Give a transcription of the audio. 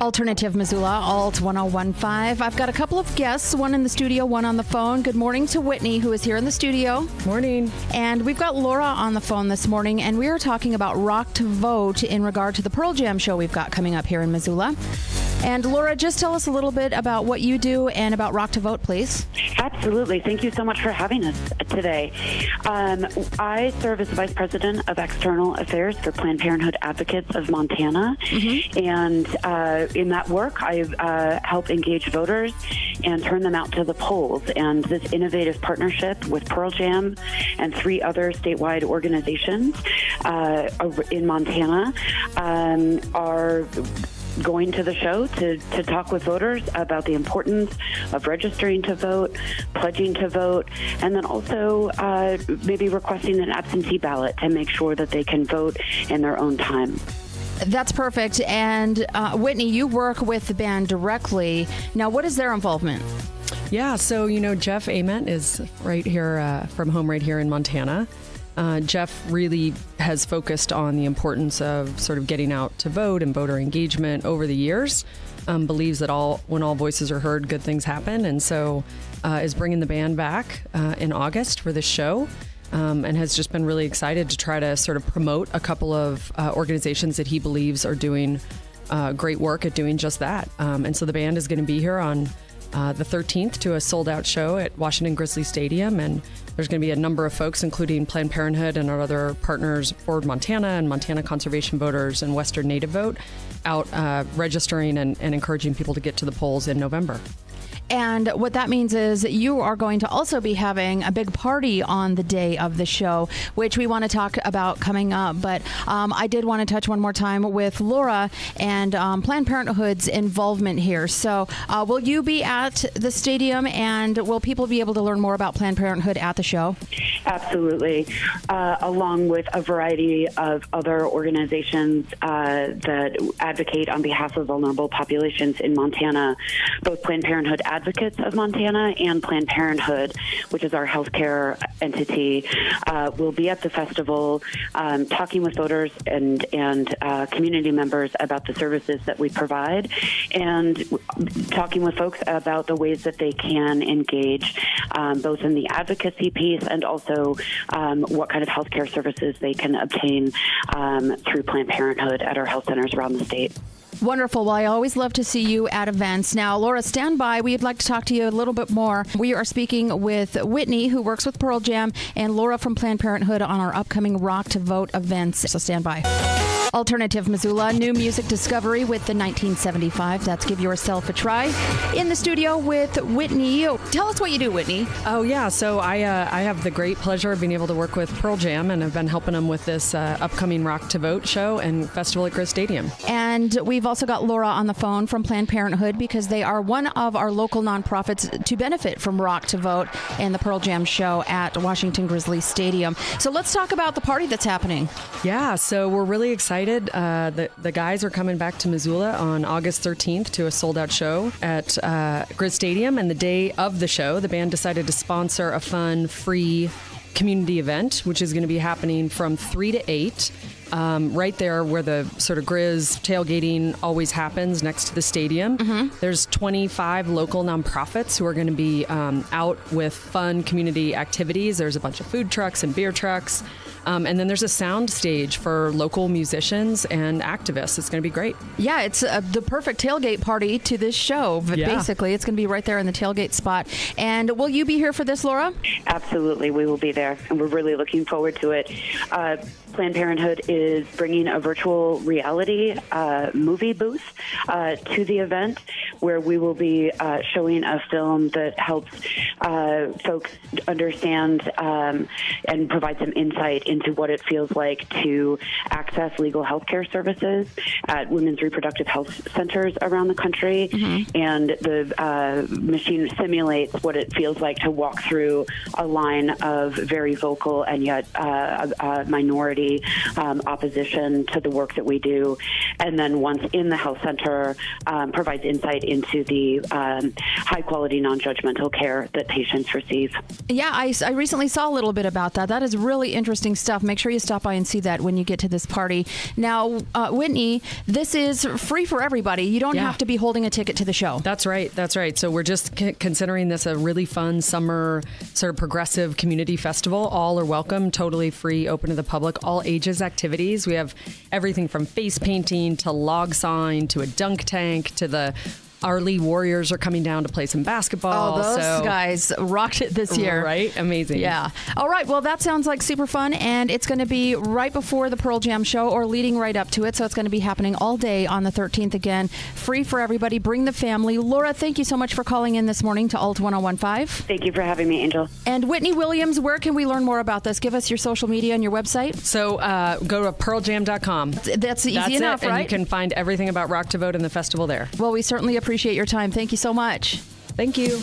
Alternative Missoula, Alt 1015. I've got a couple of guests, one in the studio, one on the phone. Good morning to Whitney, who is here in the studio. Morning. And we've got Laura on the phone this morning, and we are talking about Rock to Vote in regard to the Pearl Jam show we've got coming up here in Missoula. And Laura, just tell us a little bit about what you do and about Rock to Vote, please. Absolutely. Thank you so much for having us today. I serve as the Vice President of External Affairs for Planned Parenthood Advocates of Montana. And in that work, I help engage voters and turn them out to the polls. And this innovative partnership with Pearl Jam and 3 other statewide organizations in Montana are going to the show to talk with voters about the importance of registering to vote, pledging to vote, and then also maybe requesting an absentee ballot to make sure that they can vote in their own time. That's perfect. And Whitney, you work with the band directly. Now, what is their involvement? Yeah, so, Jeff Ament is right here from home right here in Montana. Jeff really has focused on the importance of sort of getting out to vote and voter engagement over the years. Believes that when all voices are heard, good things happen. And so is bringing the band back in August for this show. And has just been really excited to try to sort of promote a couple of organizations that he believes are doing great work at doing just that. And so the band is going to be here on the 13th to a sold-out show at Washington Grizzly Stadium. And there's going to be a number of folks, including Planned Parenthood and our other partners, Forward Montana and Montana Conservation Voters and Western Native Vote, out registering and encouraging people to get to the polls in November. And what that means is you are going to also be having a big party on the day of the show, which we want to talk about coming up. But I did want to touch one more time with Laura and Planned Parenthood's involvement here. So will you be at the stadium, and will people be able to learn more about Planned Parenthood at the show? Absolutely. Along with a variety of other organizations that advocate on behalf of vulnerable populations in Montana, both Planned Parenthood Advocates of Montana and Planned Parenthood, which is our healthcare entity, will be at the festival talking with voters and community members about the services that we provide, and talking with folks about the ways that they can engage both in the advocacy piece and also what kind of healthcare services they can obtain through Planned Parenthood at our health centers around the state. Wonderful. Well, I always love to see you at events. Now, Laura, stand by. We'd like to talk to you a little bit more. We are speaking with Whitney, who works with Pearl Jam, and Laura from Planned Parenthood on our upcoming Rock to Vote events. So stand by. Alternative Missoula, new music discovery with the 1975. That's Give Yourself a Try. In the studio with Whitney. Tell us what you do, Whitney. Oh, yeah. So I have the great pleasure of being able to work with Pearl Jam, and I've been helping them with this upcoming Rock to Vote show and festival at Grizz Stadium. And we've also got Laura on the phone from Planned Parenthood, because they are one of our local nonprofits to benefit from Rock to Vote and the Pearl Jam show at Washington Grizzly Stadium. So let's talk about the party that's happening. Yeah, so we're really excited. The guys are coming back to Missoula on August 13th to a sold-out show at Grizz Stadium. And the day of the show, the band decided to sponsor a fun, free community event, which is going to be happening from 3 to 8. Right there where the sort of Grizz tailgating always happens, next to the stadium. There's 25 local nonprofits who are going to be out with fun community activities. There's a bunch of food trucks and beer trucks. And then there's a sound stage for local musicians and activists. It's going to be great. Yeah, it's the perfect tailgate party to this show. But basically, it's going to be right there in the tailgate spot. And will you be here for this, Laura? Absolutely. We will be there, and we're really looking forward to it. Planned Parenthood is bringing a virtual reality movie booth to the event, where we will be showing a film that helps folks understand and provide some insight into what it feels like to access legal health care services at women's reproductive health centers around the country. And the machine simulates what it feels like to walk through a line of very vocal and yet a minority any opposition to the work that we do. And then once in the health center, provides insight into the high-quality, non-judgmental care that patients receive. Yeah, I recently saw a little bit about that. That is really interesting stuff. Make sure you stop by and see that when you get to this party. Now, Whitney, this is free for everybody. You don't have to be holding a ticket to the show. That's right. That's right. So we're just considering this a really fun summer sort of progressive community festival. All are welcome, totally free, open to the public, all ages activities. We have everything from face painting to log sign to a dunk tank to the Our Lee Warriors are coming down to play some basketball. Oh, those guys rocked it this year. Right? Amazing. Yeah. All right. Well, that sounds like super fun. And it's going to be right before the Pearl Jam show or leading right up to it. So it's going to be happening all day on the 13th again. Free for everybody. Bring the family. Laura, thank you so much for calling in this morning to Alt 1015. Thank you for having me, Angel. And Whitney Williams, where can we learn more about this? Give us your social media and your website. So go to pearljam.com. That's easy enough, right? And you can find everything about Rock to Vote and the festival there. Well, we certainly appreciate your time. Thank you so much. Thank you.